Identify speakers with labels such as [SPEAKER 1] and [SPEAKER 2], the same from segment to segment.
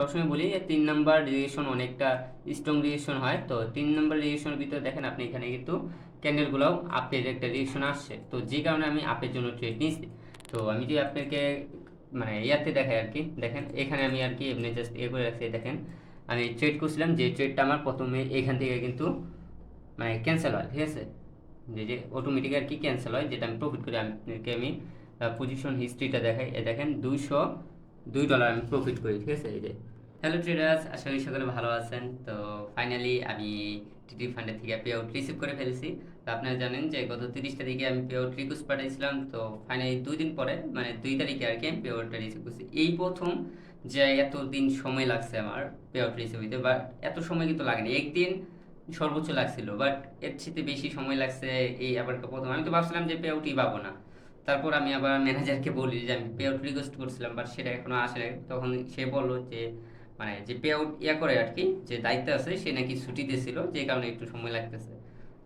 [SPEAKER 1] সবসময় বলি যে 3 নাম্বার রিলেশন অনেকটা স্ট্রং রিলেশন হয়। তো 3 নাম্বার রিলেশনের ভিতরে দেখেন আপনি এখানে কিন্তু ক্যান্ডেলগুলোও আপের একটা রিলেশন আসছে, তো যে কারণে আমি আপের জন্য ট্রেড নিয়েছি। তো আমি যদি আপনাকে মানে ইয়াতে দেখাই আর কি, দেখেন এখানে আমি আর কি এমনি জাস্ট করে রাখছি। দেখেন আমি ট্রেড করছিলাম, যে ট্রেডটা আমার প্রথমে এখান থেকে কিন্তু মানে ক্যান্সেল হয়, ঠিক আছে, যে অটোমেটিক আর কি ক্যান্সেল হয়, যেটা আমি প্রফিট করি। আপনাকে আমি পজিশন হিস্ট্রিটা দেখাই। দেখেন $202 আমি প্রফিট করি, ঠিক আছে। এই যে হ্যালো ট্রেডার্স, আশা করি সকলে ভালো আছেন। তো ফাইনালি আমি টিটি ফান্ডের থেকে পে আউট রিসিভ করে ফেলেছি। তো আপনারা জানেন যে গত 30 তারিখে আমি পে আউট রিকোয়েস্ট পাঠিয়েছিলাম। তো ফাইনালি 2 দিন পরে মানে 2 তারিখে আর কি আমি পে আউটটা রিসিভ করছি। এই প্রথম যে এতদিন সময় লাগছে আমার পে আউট রিসিভ হইতে, বাট এত সময় কিন্তু লাগেনি, একদিন সর্বোচ্চ লাগছিল, বাট এর চেয়ে বেশি সময় লাগছে। এই আবার প্রথম আমি তো ভাবছিলাম যে পে আউটই পাবো না। তারপর আমি আবার ম্যানেজারকে বলি যে আমি পে আউট রিকোয়েস্ট করছিলাম, বাট সেটা এখনো আসে নাই। তখন সে বললো যে মানে যে পে আউট করে আর কি, যে দায়িত্ব আছে সে নাকি ছুটিতে ছিল, যে কারণে একটু সময় লাগতেছে।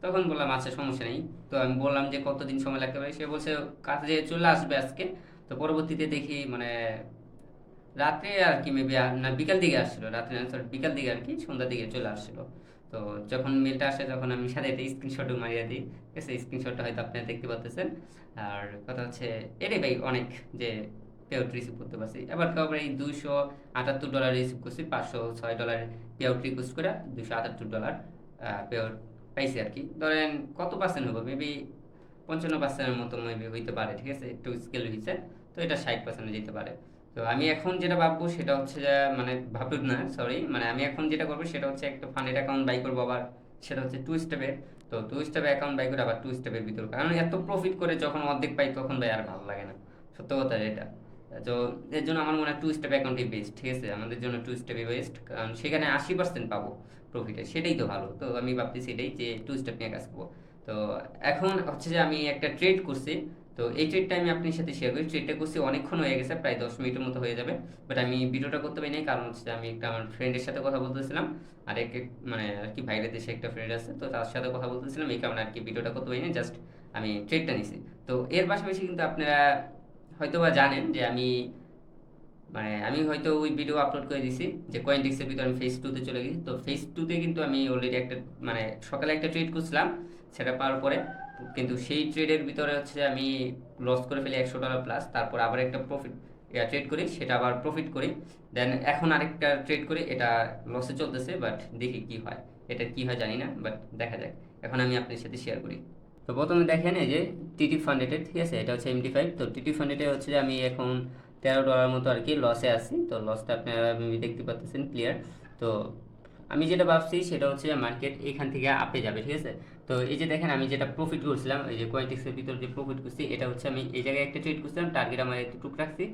[SPEAKER 1] তখন বললাম আচ্ছা সমস্যা নেই। তো আমি বললাম যে কতদিন সময় লাগতে পারে, সে বলছে কাজে চলে আসবে আজকে। তো পরবর্তীতে দেখি মানে রাত্রে আর কি মেবি, না বিকাল দিকে আসছিল, রাত্রে না সরি বিকাল দিকে আর কি, সন্ধ্যার দিকে চলে আসছিল। তো যখন মেলটা আসে তখন আমি সাথে একটা স্ক্রিনশটও মারিয়ে দিই, ঠিক আছে। স্ক্রিনশটটা হয়তো আপনারা দেখতে পাচ্ছেন। আর কথা হচ্ছে এটাই ভাই অনেক, যে পে আউট রিসিভ করতে পারছি। এবার কাউকে এই $278 রিসিভ করছি, $506 পে আউট রিকোয়েস্ট করে $278 পে আউট পাইছি আর কি। ধরেন কত পার্সেন্ট হবে, মেবি 55%-এর মতো মেবি হইতে পারে, ঠিক আছে, একটু স্কেল হয়েছে। তো এটা 60% যেতে পারে। তো আমি এখন যেটা ভাববো সেটা হচ্ছে যে মানে ভাববো না সরি, মানে আমি এখন যেটা করবো সেটা হচ্ছে একটা ফান্ডেড অ্যাকাউন্ট বাই করবো আবার। সেটা হচ্ছে টু স্টেপের। তো টু স্টেপে অ্যাকাউন্ট বাই করে আবার টু স্টেপের ভিতর, কারণ এত প্রফিট করে যখন অর্ধেক পাই তখন ভাই আর ভালো লাগে না, সত্য কথা এটা। তো এর জন্য আমার মনে হয় টু স্টেপ অ্যাকাউন্টই বেস্ট, ঠিক আছে, আমাদের জন্য টু স্টেপই বেস্ট, কারণ সেখানে 80% পাবো প্রফিটে, সেটাই তো ভালো। তো আমি ভাবতেছি এটাই যে টু স্টেপ নিয়ে কাজ করবো। তো এখন হচ্ছে যে আমি একটা ট্রেড করছি। তো এই ট্রেডটা আমি আপনার সাথে শেয়ার করি। ট্রেডটা করছি অনেকক্ষণ হয়ে গেছে, প্রায় 10 মিনিটের মতো হয়ে যাবে। বাট আমি ভিডিওটা করতে পারি নাই, কারণ হচ্ছে আমি একটা আমার ফ্রেন্ডের সাথে কথা বলতেছিলাম। আর মানে আর কি বাইরের দেশে একটা ফ্রেন্ড আছে, তো তার সাথে কথা বলতেছিলাম, এই কারণে আর কি ভিডিওটা করতে পারি না, জাস্ট আমি ট্রেডটা নিছি। তো এর পাশাপাশি কিন্তু আপনারা হয়তোবা জানেন যে মানে আমি হয়তো ওই ভিডিও আপলোড করে দিছি যে কয়েনডিক্সের ভিতরে আমি ফেজ টুতে চলে গেছি। তো ফেজ টুতে কিন্তু আমি অলরেডি একটা মানে সকালে একটা ট্রেড করছিলাম, সেটা পাওয়ার পরে কিন্তু সেই ট্রেডের ভিতরে হচ্ছে আমি লস করে ফেলি $100 প্লাস। তারপর আবার একটা প্রফিট ট্রেড করি, সেটা আবার প্রফিট করি। দেন এখন আরেকটা ট্রেড করি, এটা লসে চলতেছে, বাট দেখি কি হয়। এটা কি হয় জানি না, বাট দেখা যাক। এখন আমি আপনার সাথে শেয়ার করি। তো প্রথমে দেখেন এই যে টিটি ফান্ডেডের, ঠিক আছে, এটা হচ্ছে MT5। তো টিটি ফান্ডেডে হচ্ছে যে আমি এখন $13 মতো আর কি লসে আছি। তো লসটা আপনারা দেখতে পাচ্ছেন ক্লিয়ার। তো আমি যেটা ভাবছি সেটা হচ্ছে মার্কেট এখান থেকে আপে যাবে, ঠিক আছে। তো এই যে দেখেন আমি যেটা প্রফিট করছিলাম, এই যে কয়েনটিক্সের ভিতর যে প্রফিট করছি, এটা হচ্ছে আমি এই জায়গায় একটা ট্রেড করছিলাম, টার্গেট আমার একটু রাখছি,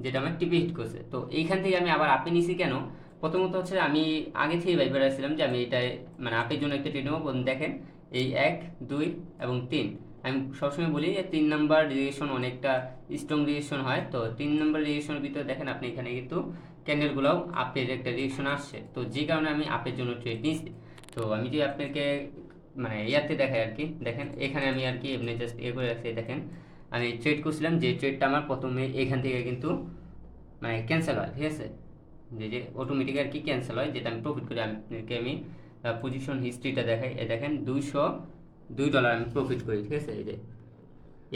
[SPEAKER 1] যেটা আমার টিপে হিট করছে। তো এইখান থেকে আমি আবার আপে নিছি কেন, প্রথমত হচ্ছে আমি আগে থেকে ভাইবার আসছিলাম যে আমি এটাই মানে আপের জন্য একটা ট্রেড নেবো। দেখেন এই 1, 2 এবং 3, আমি সবসময় বলি যে 3 নাম্বার রিলেশন অনেকটা স্ট্রং রিলেশন হয়। তো 3 নাম্বার রিলেশনের ভিতরে দেখেন আপনি এখানে কিন্তু ক্যান্ডেলগুলোও আপের একটা রিলেশন আসছে, তো যে কারণে আমি আপের জন্য ট্রেড নিয়েছি। তো আমি যদি আপনাকে মানে ইয়াতে দেখাই আর কি, দেখেন এখানে আমি আর কি এমনি জাস্ট করে রাখছি। দেখেন আমি ট্রেড করছিলাম, যে ট্রেডটা আমার প্রথমে এখান থেকে কিন্তু মানে ক্যান্সেল হয়, ঠিক আছে, যে অটোমেটিক আর কি ক্যান্সেল হয়, যেটা আমি প্রফিট করি। আপনাকে আমি পজিশন হিস্ট্রিটা দেখাই। দেখেন $202 আমি প্রফিট করি, ঠিক আছে।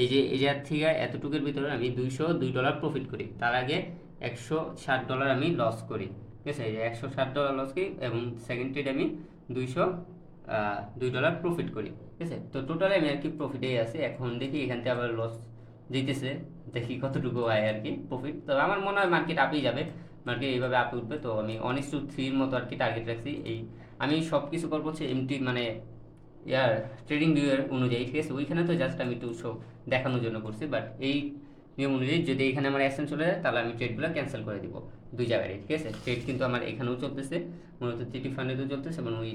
[SPEAKER 1] এই যে থেকে এতটুকুর ভিতরে আমি $202 প্রফিট করি, তার আগে $160 আমি লস করি, ঠিক আছে। এই যে $160 লস করি, এবং সেকেন্ড ট্রেড আমি $202 প্রফিট করি, ঠিক আছে। তো টোটালি আমি আর কি প্রফিটেই আছি। এখন দেখি এখান থেকে আবার লস জিতেছে, দেখি কতটুকু হয় আর কি প্রফিট। তো আমার মনে হয় মার্কেট আপেই যাবে, মার্কেট এইভাবে আপে উঠবে। তো আমি 1:3 মতো আর কি টার্গেট রাখছি। আমি সব কিছু করবো হচ্ছে এমটি মানে ইয়ার ট্রেডিং ভিউয়ের অনুযায়ী, ঠিক আছে। ওইখানে তো জাস্ট আমি একটু শো দেখানোর জন্য করছি, বাট এই নিয়ম অনুযায়ী যদি এখানে আমার অ্যাকশন চলে যায় তাহলে আমি ট্রেডগুলো ক্যান্সেল করে দিব দুই জায়গায়, ঠিক আছে। ট্রেড কিন্তু আমার এখানেও চলতেছে, মূলত টিটি ফান্ডেতেও চলতেছে এবং ওই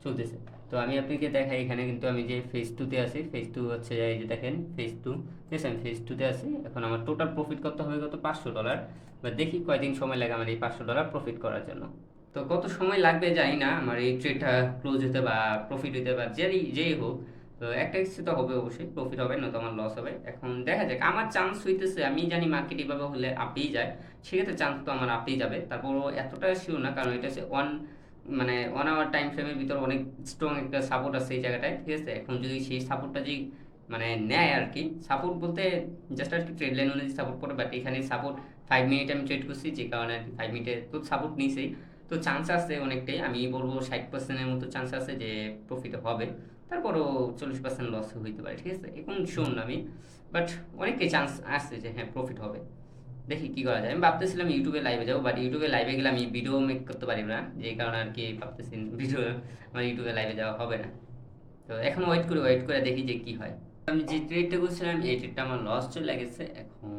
[SPEAKER 1] চলতেছে। তো আমি আপনাকে দেখাই, এখানে কিন্তু আমি যে ফেজ টুতে আছি, ফেজ টু হচ্ছে এই যে দেখেন ফেজ টু, ঠিক আছে, আমি ফেজ টুতে আছি। এখন আমার টোটাল প্রফিট করতে হবে কত, $500। বা দেখি কয়দিন সময় লাগে আমার এই $500 প্রফিট করার জন্য। তো কত সময় লাগবে জানি না আমার এই ট্রেডটা ক্লোজ হতে বা প্রফিট হতে বা যেই হোক। তো একটা কিছু তো হবে, অবশ্যই প্রফিট হবে, নয়তো আমার লস হবে। এখন দেখা যাক, আমার চান্স হইতেছে, আমি জানি মার্কেট এভাবে হলে আপেই যায়, সেক্ষেত্রে চান্স তো আমার আপেই যাবে। তারপরও এতটা শিওর না, কারণ এটা হচ্ছে মানে 1 আওয়ার টাইম ফ্রেমের ভিতর অনেক স্ট্রং একটা সাপোর্ট আছে এই জায়গাটায়, ঠিক আছে। এখন যদি সেই সাপোর্টটা যদি মানে নেয় আর কি, সাপোর্ট বলতে জাস্ট আর কি ট্রেড লাইন অনুযায়ী সাপোর্ট করে, বাট এখানে সাপোর্ট 5 মিনিট আমি ট্রেড করছি, যে কারণে আর কি 5 মিনিটে তো সাপোর্ট নিছেই। তো চান্স আছে অনেকটাই, আমি বলবো 60%-এর মতো চান্স আছে যে প্রফিট হবে। তারপরও 40% লস হইতে পারে, ঠিক আছে, এখন শোন আমি, বাট অনেকটাই চান্স আসছে যে হ্যাঁ প্রফিট হবে। দেখি কি করা যায়। আমি ভাবতেছিলাম ইউটিউবে লাইভে যাবো, বাট ইউটিউবে লাইভে গেলে আমি ভিডিও মেক করতে পারি না, যে কারণে আর কি ভাবতেছি ভিডিও আমার ইউটিউবে লাইভে যাওয়া হবে না। তো এখন ওয়েট করে দেখি যে কি হয়। আমি যে ট্রেডটা করছিলাম এই ট্রেডটা আমার লস চলে গেছে। এখন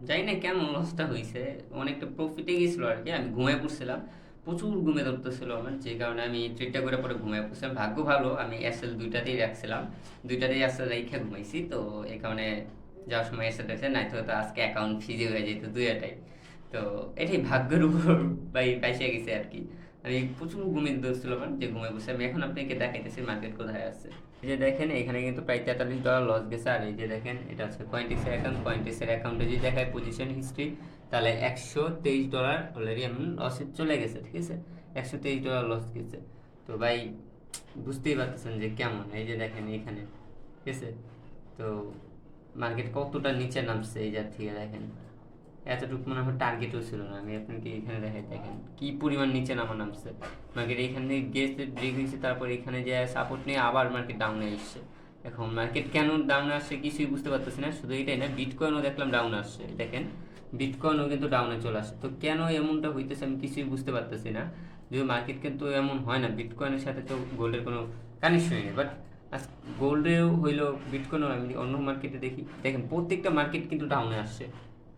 [SPEAKER 1] জানি না কেন লসটা হয়েছে, অনেকটা প্রফিটে গেছিলো আর কি, আমি ঘুমিয়ে পড়ছিলাম, প্রচুর ঘুমে ধরতেছিল আমার, যে কারণে আমি ট্রেডটা করে পরে ঘুমিয়ে পড়ছিলাম। ভাগ্য ভালো আমি এসএল দুইটাতেই রাখছিলাম, দুইটাতেই এসএল রেখে ঘুমাইছি, তো এই কারণে যাওয়ার সময় এসএল রেখেছে, নাই তো হয়তো আজকে অ্যাকাউন্ট ফ্রিজে হয়ে যেত দুইটাই। তো এটাই ভাগ্যের উপর পাইসে গেছে আর কি। আমি প্রচুর ঘুমিয়ে ধরছিল আমার, যে ঘুমিয়ে বসে আমি এখন আপনাকে দেখাইতেছি মার্কেট কোথায় আছে। এই যে দেখেন এখানে কিন্তু প্রায় $43 লস গেছে। আর এই যে দেখেন এটা হচ্ছে কয়েন্টিক্সের অ্যাকাউন্ট, কয়েন্টিক্সের অ্যাকাউন্টে যদি দেখায় পজিশন হিস্ট্রি, তাহলে $123 অলরেডি এমন লসে চলে গেছে, ঠিক আছে, $123 লস গেছে। তো ভাই বুঝতেই পারতেছেন যে কেমন, এই যে দেখেন এখানে, ঠিক আছে। তো মার্কেট কতটা নিচে নামছে এই যার থেকে দেখেন, এতটুকু মনে হয় টার্গেটও ছিল না। আমি আপনাকে এখানে দেখাই, দেখেন কি পরিমাণ নিচে নামছে মার্কেট, এখানে গেছে ব্রেক হয়েছে, তারপর এখানে যে সাপোর্ট নিয়ে আবার মার্কেট ডাউনে এসছে। এখন মার্কেট কেন ডাউনে আসছে কিছুই বুঝতে পারতেছি না। শুধু এটাই না, বিটকয়েনও দেখলাম ডাউন আসছে, দেখেন বিটকয়েনও কিন্তু ডাউনে চলে আসছে। তো কেন এমনটা হইতেছে আমি কিছুই বুঝতে পারতেছি না। যদি মার্কেট কিন্তু এমন হয় না, বিটকয়েনের সাথে তো গোল্ডের কোনো কানেকশনই নেই, বাট গোল্ডেও হইলো বিটকয়েনও আমি অন্য মার্কেটে দেখি, দেখেন প্রত্যেকটা মার্কেট কিন্তু ডাউনে আসছে।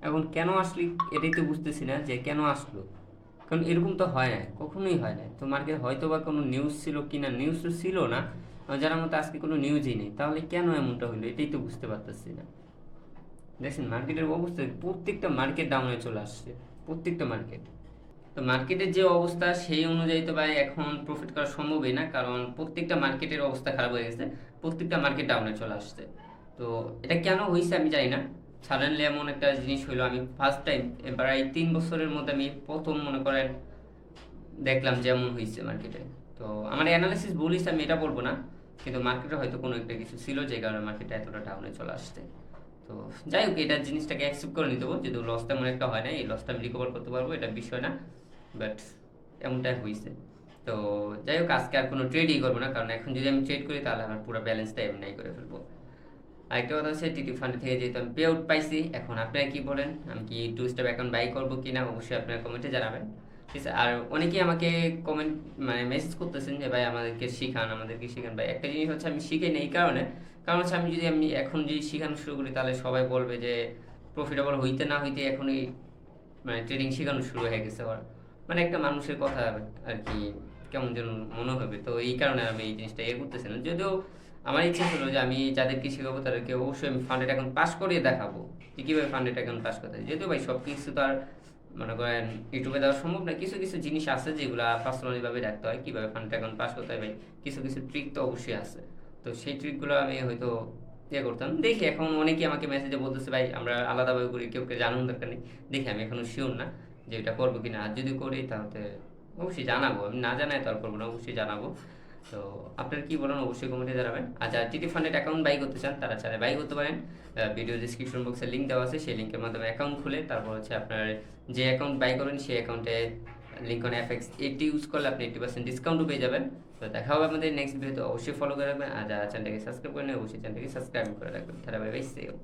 [SPEAKER 1] এখন কেন আসলি এটাই তো বুঝতেছি না যে কেন আসলো, কারণ এরকম তো হয় না, কখনোই হয় না। তো মার্কেট হয়তো বা কোনো নিউজ ছিল কি না, নিউজ তো ছিল না, যার মতো আজকে কোনো নিউজই নেই, তাহলে কেন এমনটা হইলো এটাই তো বুঝতে পারতেছি না। দেখছেন মার্কেটের অবস্থা, প্রত্যেকটা মার্কেট ডাউনে চলে আসছে, প্রত্যেকটা মার্কেট। তো মার্কেটের যে অবস্থা সেই অনুযায়ী তো ভাই এখন প্রফিট করা সম্ভবই না, কারণ প্রত্যেকটা মার্কেটের অবস্থা খারাপ হয়ে গেছে, প্রত্যেকটা মার্কেট ডাউনে চলে আসছে। তো এটা কেন হয়েছে আমি জানি না, সাডেনলি এমন একটা জিনিস হইলো, আমি ফার্স্ট টাইম প্রায় 3 বছরের মধ্যে আমি প্রথম মনে করেন দেখলাম যে এমন হয়েছে মার্কেটে। তো আমার অ্যানালিসিস বলিস আমি এটা বলবো না, কিন্তু মার্কেটে হয়তো কোনো একটা কিছু ছিল যে কারণে মার্কেটে এতটা ডাউনে চলে আসছে। তো যাই হোক, এটা জিনিসটাকে অ্যাকসেপ্ট করে নিতে হবে, যদি লস তেমন একটা হয় না, এই লসটা আমি রিকভার করতে পারবো, এটা বিষয় না, বাট এমনটাই হয়েছে। তো যাই হোক, আজকে আর কোনো ট্রেডই করবো না, কারণ এখন যদি আমি ট্রেড করি তাহলে আমার পুরো ব্যালেন্সটা এমনি করে ফেলবো। আরেকটা কথা হচ্ছে টিটি ফান্ড থেকে যেহেতু আমি পে আউট পাইছি, এখন আপনারা কি বলেন, আমি কি 2 স্টেপ অ্যাকাউন্ট বাই করবো কিনা, অবশ্যই আপনারা কমেন্টে জানাবেন, ঠিক আছে। আর অনেকেই আমাকে কমেন্ট মানে মেসেজ করতেছেন যে ভাই আমাদেরকে শেখান ভাই। একটা জিনিস হচ্ছে আমি শিখে নেই, এই কারণ হচ্ছে আমি এখন যদি শেখানো শুরু করি তাহলে সবাই বলবে যে প্রফিটেবল হইতে না হইতে এখনই মানে ট্রেডিং শেখানো শুরু হয়ে গেছে ওর, মানে একটা মানুষের কথা আর কি কেমন যেন মনে হবে। তো এই কারণে আমি এই জিনিসটা করতেছি না, যদিও আমার ইচ্ছা ছিল যে আমি যাদেরকে শেখাবো তাদেরকে অবশ্যই আমি ফান্ডেড অ্যাকাউন্ট পাস করিয়ে দেখাবো যে কীভাবে ফান্ডেড অ্যাকাউন্ট পাস করতে হয়। যদিও ভাই সব কিছু তো আর মনে করেন ইউটিউবে দেওয়া সম্ভব না, কিছু কিছু জিনিস আছে যেগুলো পার্সোনালিভাবে রাখতে হয়, কীভাবে ফান্ডেড অ্যাকাউন্ট পাস করতে হয় ভাই, কিছু কিছু ট্রিক তো অবশ্যই আছে। তো সেই ট্রিকগুলো আমি হয়তো করতাম। দেখি এখন অনেকেই আমাকে মেসেজে বলতেছে ভাই আমরা আলাদাভাবে করি, কেউ জানানোর দরকার নেই। দেখি আমি এখনও শিওর না যে এটা করবো কিনা, আর যদি করি তাহলে অবশ্যই জানাবো, আমি না জানাই তো আর করবো না, অবশ্যই জানাবো। তো আপনারা কি বলেন অবশ্যই কমেন্টে জানাবেন। আর যারা টিটি ফান্ডেড অ্যাকাউন্ট বাই করতে চান তারা চাইলে বাই করতে পারেন, ভিডিও ডিসক্রিপশন বক্সে লিঙ্ক দেওয়া আছে, সেই লিঙ্কের মাধ্যমে অ্যাকাউন্ট খুলে তারপর হচ্ছে আপনার যে অ্যাকাউন্ট বাই করবেন সেই অ্যাকাউন্টে লিঙ্কন এফএক্স 80 ইউজ করলে আপনি 80% ডিসকাউন্টও পেয়ে যাবেন। তো দেখা হবে আমাদের নেক্সট ভিডিওতে, অবশ্যই ফলো করে রাখবেন। আর যারা চ্যানেলটাকে সাবস্ক্রাইব করেন অবশ্যই চ্যানেলটাকে সাবস্ক্রাইব করে রাখবেন। তাহলে ভাই বাই, সি ইউ।